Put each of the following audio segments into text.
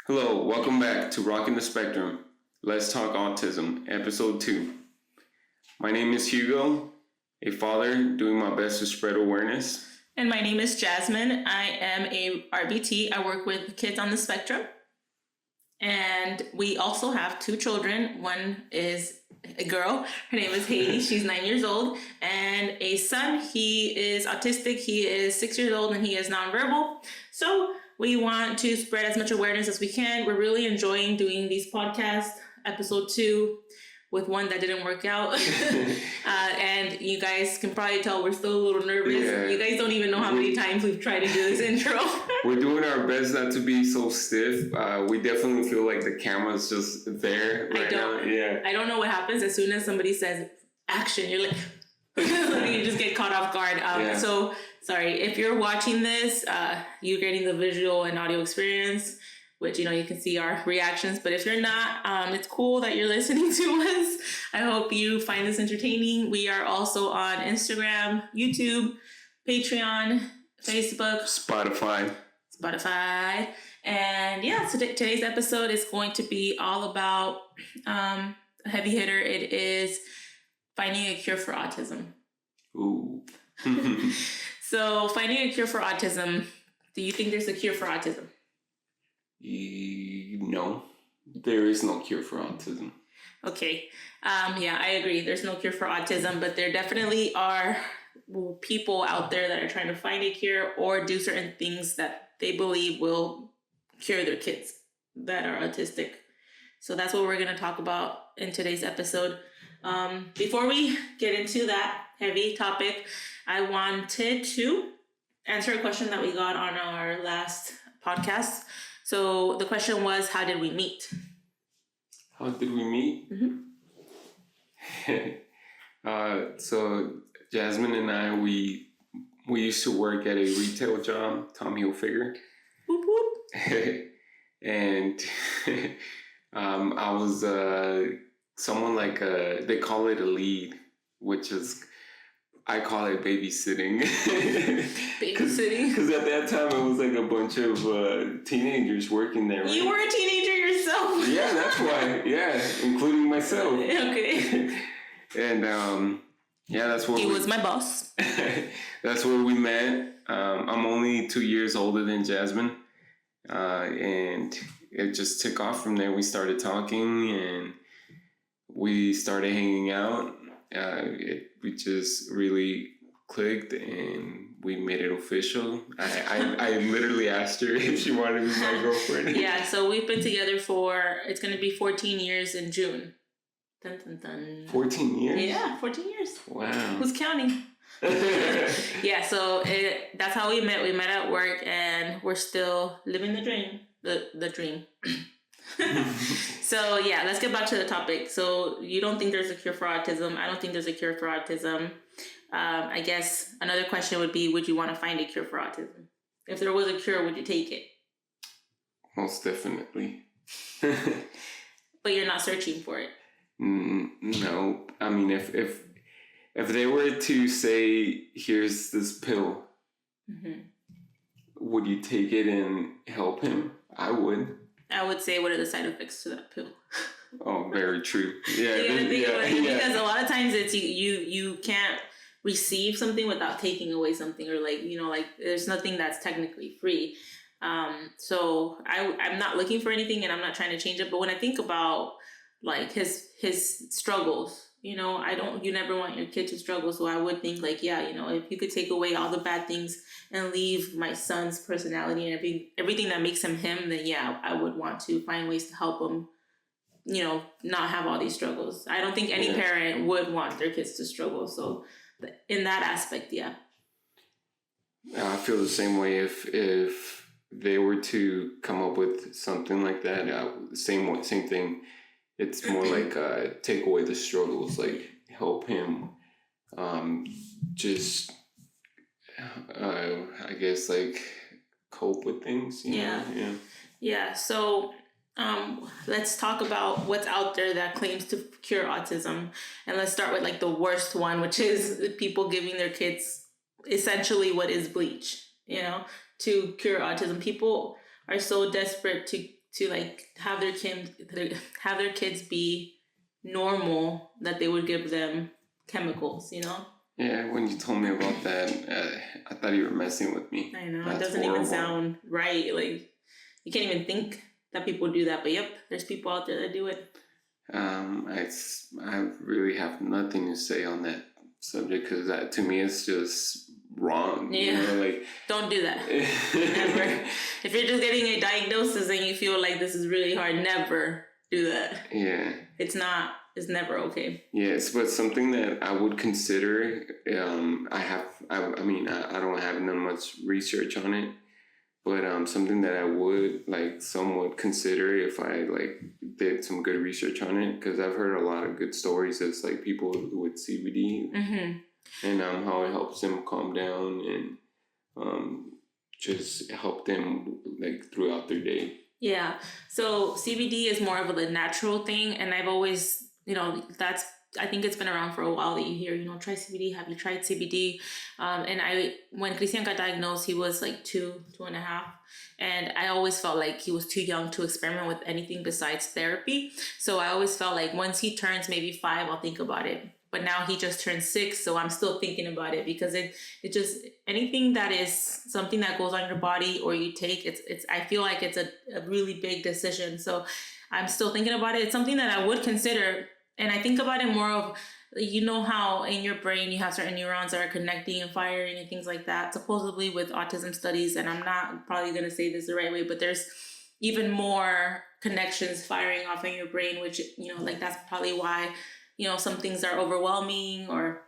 Hello, welcome back to Rocking the Spectrum. Let's Talk Autism, Episode 2. My name is Hugo, a father doing my best to spread awareness. And my name is Jasmine. I am a RBT. I work with kids on the spectrum. And we also have two children. One is a girl. Her name is Haiti. She's 9 years old. And a son. He is autistic. He is 6 years old and he is nonverbal. So we want to spread as much awareness as we can. We're really enjoying doing these podcasts. Episode 2 with one that didn't work out. And you guys can probably tell we're still a little nervous. Yeah. You guys don't even know how many times we've tried to do this intro. We're doing our best not to be so stiff. We definitely feel like the camera's just there right now. Yeah. I don't know what happens as soon as somebody says action. You're like, you just get caught off guard. So sorry, if you're watching this, you're getting the visual and audio experience, which, you can see our reactions. But if you're not, it's cool that you're listening to us. I hope you find this entertaining. We are also on Instagram, YouTube, Patreon, Facebook, Spotify. And yeah, so today's episode is going to be all about a heavy hitter. It is finding a cure for autism. Ooh. So finding a cure for autism. Do you think there's a cure for autism? No, there is no cure for autism. Okay. Yeah, I agree. There's no cure for autism, but there definitely are people out there that are trying to find a cure or do certain things that they believe will cure their kids that are autistic. So that's what we're going to talk about in today's episode. Before we get into that heavy topic, I wanted to answer a question that we got on our last podcast. So the question was, how did we meet? How did we meet? Mm-hmm. So Jasmine and I, we used to work at a retail job, Tommy Hilfiger. Whoop whoop. And I was someone like they call it a lead, which is, I call it babysitting. Babysitting? Because at that time, it was like a bunch of teenagers working there, right? You were a teenager yourself. Yeah, that's why. Yeah, including myself. Okay. And that's where he was my boss. That's where we met. I'm only 2 years older than Jasmine. And it just took off from there. We started talking and we started hanging out. We just really clicked and we made it official. I literally asked her if she wanted to be my girlfriend. Yeah, so we've been together it's going to be 14 years in June. Dun, dun, dun. 14 years? Yeah, 14 years. Wow. Who's counting? Yeah, so that's how we met. We met at work and we're still living the dream. The dream. So yeah, let's get back to the topic. So you don't think there's a cure for autism. I don't think there's a cure for autism. I guess another question would be, would you want to find a cure for autism? If there was a cure, would you take it? Most definitely. But you're not searching for it. No. I mean, if they were to say, here's this pill, mm-hmm. Would you take it and help him? I would. I would say, what are the side effects to that pill? Oh, very true. Yeah, because a lot of times it's you can't receive something without taking away something, or there's nothing that's technically free. So I'm not looking for anything, and I'm not trying to change it. But when I think about like his struggles, you never want your kid to struggle. So I would think if you could take away all the bad things and leave my son's personality and everything that makes him him, then yeah, I would want to find ways to help him, not have all these struggles. I don't think any parent would want their kids to struggle. So in that aspect, yeah. I feel the same way. If they were to come up with something like that, same thing. It's more like take away the struggles, like help him just, I guess, like cope with things. Yeah. So let's talk about what's out there that claims to cure autism. And let's start with like the worst one, which is people giving their kids essentially what is bleach, to cure autism. People are so desperate to to like have their kids be normal, that they would give them chemicals, you know? Yeah, when you told me about that, I thought you were messing with me. I know. That's it doesn't horrible. even sound right. Like, you can't even think that people do that. But yep, there's people out there that do it. I really have nothing to say on that subject because to me it's just wrong. Yeah. You know, like, don't do that. Never. If you're just getting a diagnosis and you feel like this is really hard, never do that. Yeah. It's never okay. Yes, but something that I would consider, I mean, I don't have done much research on it, but something that I would like somewhat consider if I like did some good research on it, because I've heard a lot of good stories of like people with CBD and how it helps them calm down and just help them like throughout their day. Yeah. So CBD is more of a natural thing, and I've always, I think it's been around for a while that you hear, try CBD. Have you tried CBD? And when Christian got diagnosed, he was like 2.5. And I always felt like he was too young to experiment with anything besides therapy. So I always felt like once he turns maybe 5, I'll think about it. But now he just turned 6, so I'm still thinking about it, because it just, anything that is something that goes on your body or you take, I feel like it's a really big decision. So I'm still thinking about it. It's something that I would consider. And I think about it more of, how in your brain you have certain neurons that are connecting and firing and things like that, supposedly with autism studies. And I'm not probably going to say this the right way, but there's even more connections firing off in your brain, which, like that's probably why, some things are overwhelming or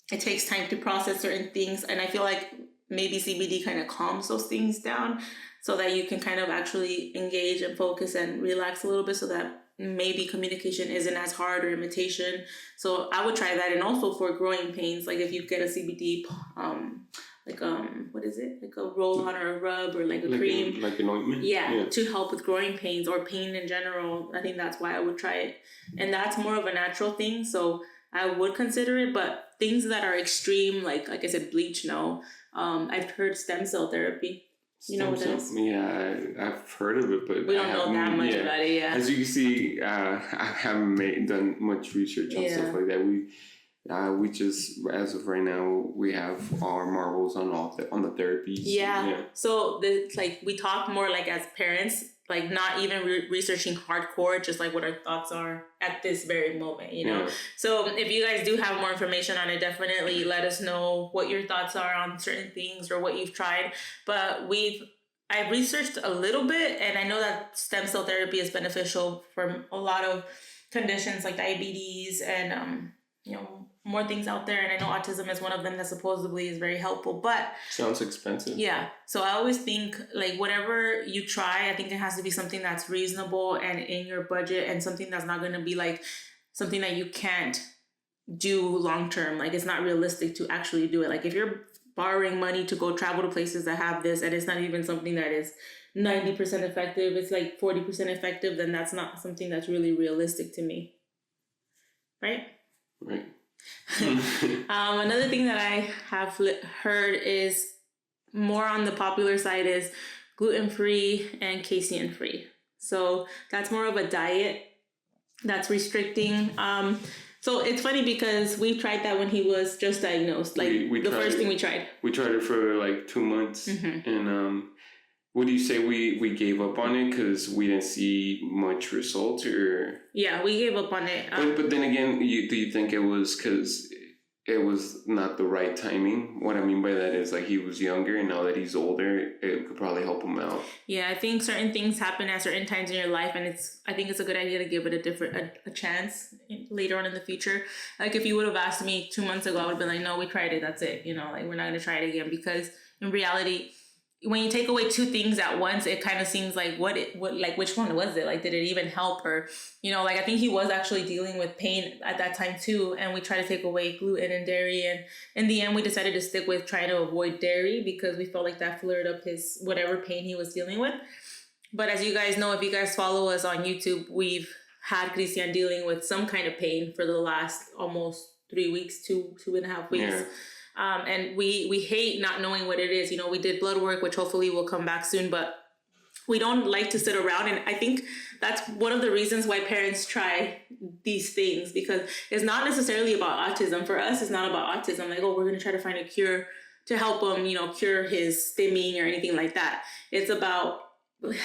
it takes time to process certain things. And I feel like maybe CBD kind of calms those things down so that you can kind of actually engage and focus and relax a little bit, so that maybe communication isn't as hard, or imitation. So I would try that. And also for growing pains, like if you get a CBD, what is it? Like a roll-on or a rub or like a cream. Like an ointment? Yeah, to help with growing pains or pain in general. I think that's why I would try it. And that's more of a natural thing. So I would consider it, but things that are extreme, like I said, bleach, no. I've heard stem cell therapy. You know what that is? Yeah, I've heard of it, but we don't know that much about it. Yeah, as you can see, I haven't done much research on stuff like that. We just, as of right now, we have our marbles on the therapies. Yeah. So we talk more like as parents, like not even researching hardcore, just like what our thoughts are at this very moment, Yeah. So if you guys do have more information on it, definitely let us know what your thoughts are on certain things or what you've tried. But I've researched a little bit, and I know that stem cell therapy is beneficial for a lot of conditions like diabetes and more things out there. And I know autism is one of them that supposedly is very helpful, but sounds expensive. Yeah. So I always think like whatever you try, I think it has to be something that's reasonable and in your budget, and something that's not going to be like something that you can't do long term. Like it's not realistic to actually do it. Like if you're borrowing money to go travel to places that have this, and it's not even something that is 90% effective, it's like 40% effective, then that's not something that's really realistic to me. Right? Right. Another thing that I have heard is more on the popular side is gluten-free and casein-free. So that's more of a diet that's restricting. So it's funny because we tried that when he was just diagnosed. Like we the first thing we tried. We tried it for like 2 months, and would you say we gave up on it because we didn't see much results, or? Yeah, we gave up on it. But then again, do you think it was because it was not the right timing? What I mean by that is like he was younger, and now that he's older, it could probably help him out. Yeah, I think certain things happen at certain times in your life, and I think it's a good idea to give it a chance later on in the future. Like if you would have asked me 2 months ago, I would have been like, no, we tried it, that's it. Like we're not going to try it again, because in reality, when you take away 2 things at once, it kind of seems like which one was it? Like, did it even help? Or, like I think he was actually dealing with pain at that time too. And we tried to take away gluten and dairy. And in the end, we decided to stick with trying to avoid dairy because we felt like that flared up his whatever pain he was dealing with. But as you guys know, if you guys follow us on YouTube, we've had Christian dealing with some kind of pain for the last almost 3 weeks, 2.5 weeks. Yeah. And we hate not knowing what it is. We did blood work, which hopefully will come back soon, but we don't like to sit around. And I think that's one of the reasons why parents try these things, because it's not necessarily about autism. For us, it's not about autism. Like, oh, we're going to try to find a cure to help him, cure his stimming or anything like that. It's about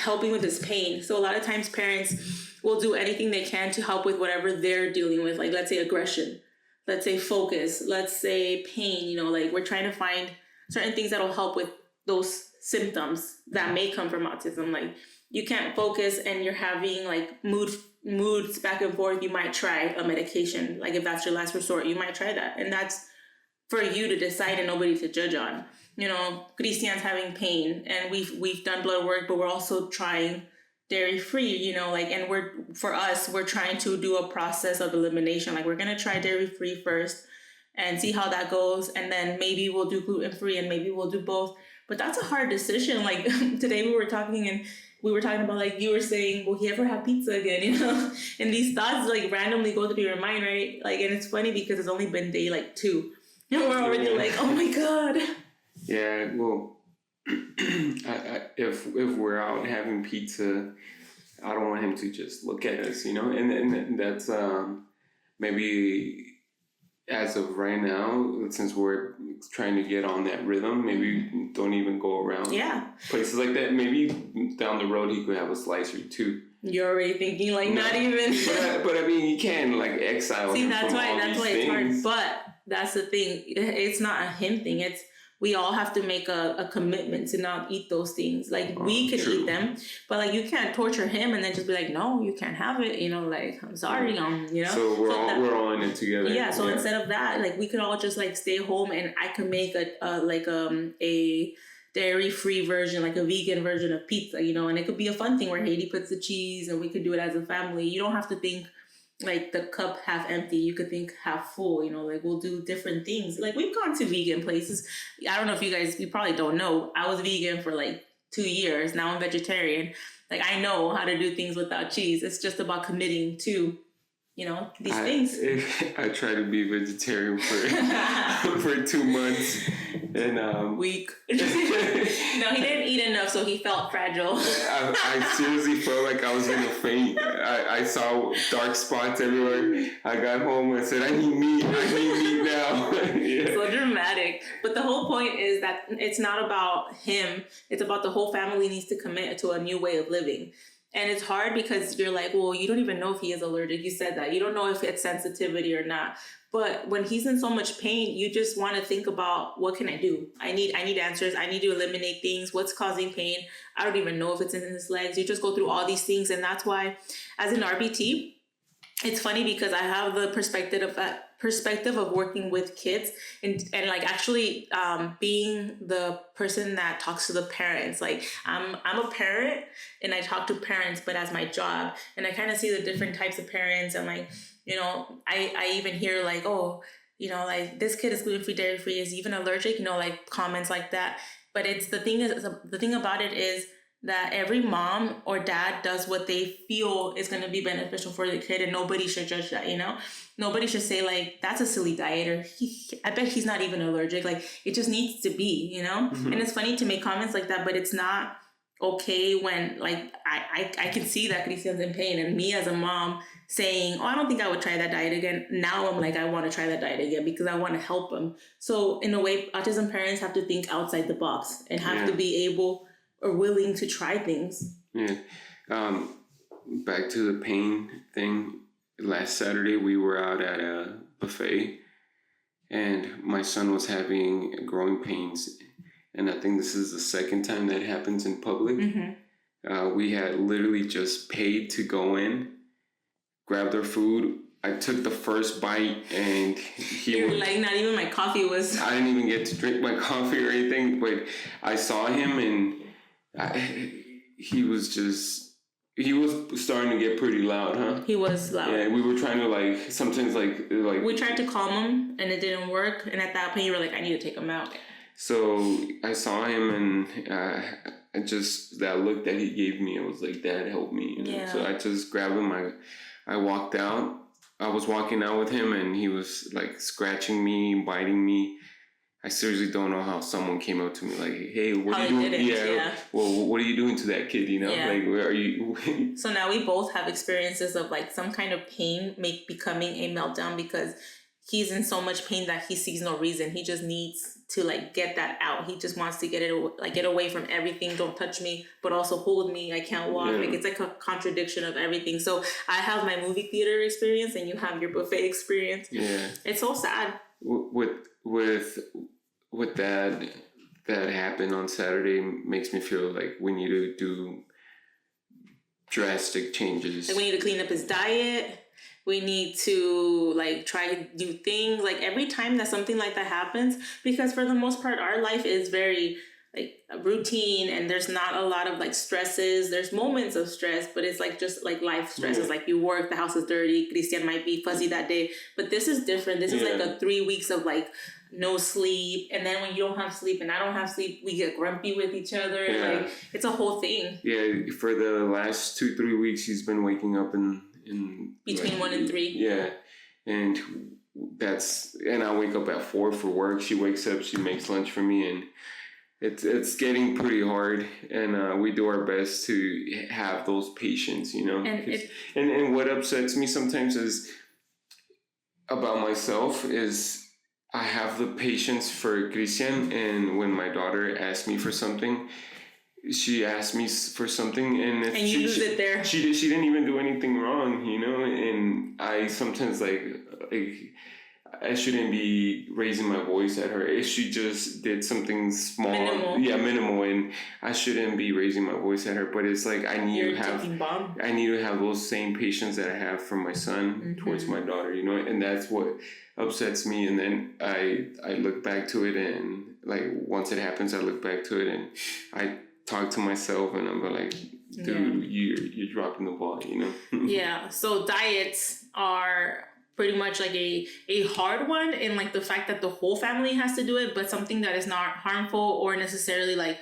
helping with his pain. So a lot of times parents will do anything they can to help with whatever they're dealing with. Like, let's say aggression, let's say focus, let's say pain, like we're trying to find certain things that'll help with those symptoms that may come from autism. Like, you can't focus and you're having like moods back and forth, you might try a medication. Like, if that's your last resort, you might try that. And that's for you to decide and nobody to judge on. Christian's having pain and we've done blood work, but we're also trying dairy free, and we're trying to do a process of elimination. Like, we're going to try dairy free first and see how that goes. And then maybe we'll do gluten free and maybe we'll do both. But that's a hard decision. Like, today we were talking about, like, you were saying, will he ever have pizza again, And these thoughts like randomly go through your mind, right? Like, and it's funny because it's only been day like 2. And we're already like, oh my God. Yeah, well, if we're out having pizza, I don't want him to just look at us, and that's maybe as of right now, since we're trying to get on that rhythm, maybe don't even go around places like that. Maybe down the road he could have a slice or two. You're already thinking like not even. but I mean, you can like exile. See, him that's from why all it's things. hard. But that's the thing. It's not a him thing. It's we all have to make a commitment to not eat those things. Like, we can eat them, but like, you can't torture him and then just be like, no, you can't have it. Like, I'm sorry, So we're all in it together. Yeah. So instead of that, like, we could all just like stay home and I can make a dairy-free version, like a vegan version of pizza, and it could be a fun thing where Haiti puts the cheese and we could do it as a family. You don't have to think like the cup half empty. You could think half full, like, we'll do different things. Like, we've gone to vegan places. I don't know if you probably don't know, I was vegan for like 2 years. Now I'm vegetarian. Like, I know how to do things without cheese. It's just about committing to these things. I tried to be vegetarian for 2 months and week. No, he didn't eat enough, so he felt fragile. I seriously felt like I was gonna faint. I saw dark spots everywhere. I got home and said, I need meat now. Yeah. So dramatic. But the whole point is that it's not about him. It's about the whole family needs to commit to a new way of living. And it's hard because you're like, well, you don't even know if he is allergic. You said that. You don't know if it's sensitivity or not. But when he's in so much pain, you just want to think about, what can I do? I need answers. I need to eliminate things. What's causing pain? I don't even know if it's in his legs. You just go through all these things. And that's why, as an RBT, it's funny because I have the perspective of working with kids and like actually being the person that talks to the parents. Like, I'm a parent and I talk to parents, but as my job, and I kind of see the different types of parents. And like, I even hear like, oh, like, this kid is gluten-free, dairy-free, is even allergic, like comments like that. But the thing about it is that every mom or dad does what they feel is going to be beneficial for the kid, and nobody should judge that, Nobody should say like, that's a silly diet, or I bet he's not even allergic. Like, it just needs to be, Mm-hmm. And it's funny to make comments like that, but it's not okay when, like, I can see that Christian's in pain, and me as a mom saying, oh, I don't think I would try that diet again. Now I'm like, I want to try that diet again because I want to help him. So in a way, autism parents have to think outside the box and have to be able or willing to try things. Yeah. Back to the pain thing. Last Saturday, we were out at a buffet, and my son was having growing pains. And I think this is the second time that happens in public. Mm-hmm. We had literally just paid to go in, grabbed our food. I took the first bite, and like, not even my coffee was... I didn't even get to drink my coffee or anything, but I saw him, and he was starting to get pretty loud, huh? He was loud. Yeah, we were trying to, like, sometimes, like... We tried to calm him, and it didn't work, and at that point, you were like, I need to take him out. So I saw him, and just that look that he gave me, I was like, Dad, help me. Yeah. So I just grabbed him, I walked out. I was walking out with him, and he was, like, scratching me, biting me. I seriously don't know how someone came up to me like, "Hey, what How are you they doing? did it, yeah. Well, what are you doing to that kid? You know, Yeah. like, where are you?" So now we both have experiences of like some kind of pain becoming a meltdown because he's in so much pain that he sees no reason. He just needs to like get that out. He just wants to get away from everything. Don't touch me, but also hold me. I can't walk. Yeah. Like it's like a contradiction of everything. So I have my movie theater experience, and you have your buffet experience. Yeah. It's so sad. With that happened on Saturday makes me feel like we need to do drastic changes. Like we need to clean up his diet. We need to like try new things. Like every time that something like that happens, because for the most part, our life is very like a routine, and there's not a lot of like stresses. There's moments of stress, but it's like just like life stresses. Yeah. Like you work, the house is dirty. Christian might be fuzzy that day, but this is different. This is like a 3 weeks of like no sleep, and then when you don't have sleep and I don't have sleep, we get grumpy with each other. Yeah. Like it's a whole thing. Yeah, for the last 2-3 weeks, he's been waking up in between like, 1 and 3. Yeah, and I wake up at 4 for work. She wakes up, she makes lunch for me, and it's getting pretty hard. And we do our best to have those patience, you know. And what upsets me sometimes is about myself is I have the patience for Christian, and when my daughter asks me for something, she asked me for something, and you lose it there. She didn't even do anything wrong, you know. And I sometimes like I shouldn't be raising my voice at her if she just did something small, minimal, and I shouldn't be raising my voice at her. But it's like I need to have those same patience that I have for my son towards my daughter, you know. And that's what upsets me. And then I look back to it, and like once it happens, I look back to it, and I talk to myself, and I'm like, dude, you're dropping the ball, you know. Yeah. So diets are pretty much like a hard one, in like the fact that the whole family has to do it, but something that is not harmful or necessarily like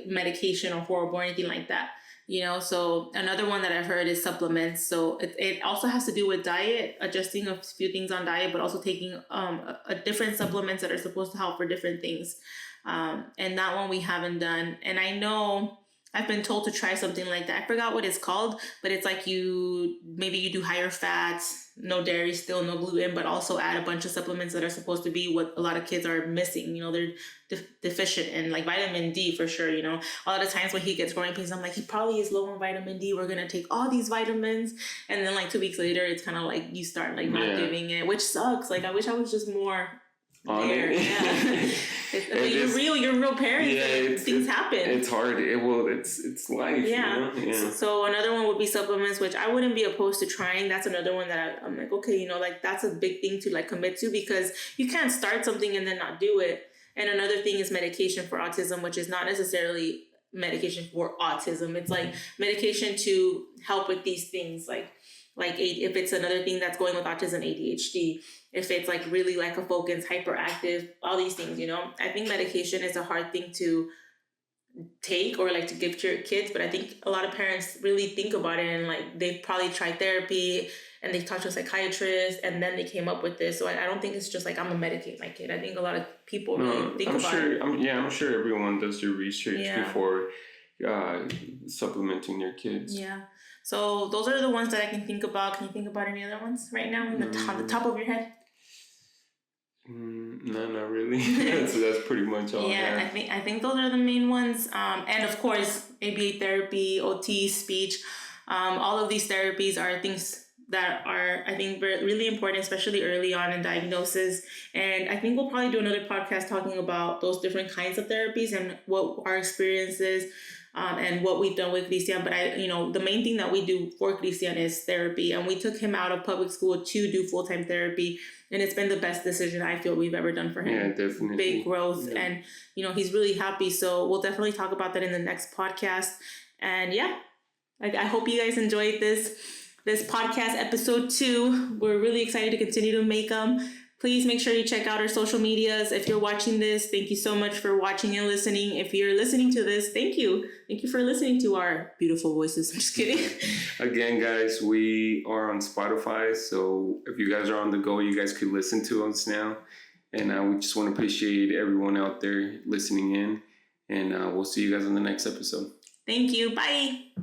medication or horrible or anything like that, you know. So another one that I've heard is supplements. So it also has to do with diet, adjusting a few things on diet, but also taking a different supplements that are supposed to help for different things. And that one we haven't done. And I know I've been told to try something like that. I forgot what it's called, but it's like you do higher fats, no dairy still, no gluten, but also add a bunch of supplements that are supposed to be what a lot of kids are missing. You know, they're deficient in like vitamin D for sure. You know, a lot of times when he gets growing pains, I'm like, he probably is low on vitamin D. We're going to take all these vitamins. And then like 2 weeks later, it's kind of like you start like not giving it, which sucks. Like I wish I was just more on there. It. But you're real parents. Yeah, things happen. It's hard. It's life. Yeah. You know? Yeah. So another one would be supplements, which I wouldn't be opposed to trying. That's another one that I'm like, okay, you know, like that's a big thing to like commit to, because you can't start something and then not do it. And another thing is medication for autism, which is not necessarily medication for autism. It's like medication to help with these things, like if it's another thing that's going with autism, ADHD, if it's like really lack of focus, hyperactive, all these things, you know. I think medication is a hard thing to take or like to give to your kids, but I think a lot of parents really think about it, and like they've probably tried therapy and they've talked to a psychiatrist, and then they came up with this. So I don't think it's just like I'm gonna medicate my kid. I think a lot of people really think about it. I'm sure everyone does their research before supplementing their kids. Yeah. So those are the ones that I can think about. Can you think about any other ones right now on the top of your head? No, not really. that's pretty much all. Yeah, I think those are the main ones. And of course, ABA therapy, OT, speech. All of these therapies are things that are, I think, really important, especially early on in diagnosis. And I think we'll probably do another podcast talking about those different kinds of therapies and what our experience is. And what we've done with Christian. But the main thing that we do for Christian is therapy. And we took him out of public school to do full-time therapy. And it's been the best decision I feel we've ever done for him. Yeah, definitely. Big growth. Yeah. And, he's really happy. So we'll definitely talk about that in the next podcast. And yeah, I hope you guys enjoyed this podcast, episode 2. We're really excited to continue to make them. Please make sure you check out our social medias. If you're watching this, thank you so much for watching and listening. If you're listening to this, thank you. Thank you for listening to our beautiful voices. I'm just kidding. Again, guys, we are on Spotify. So if you guys are on the go, you guys could listen to us now. And we just want to appreciate everyone out there listening in. And we'll see you guys on the next episode. Thank you. Bye.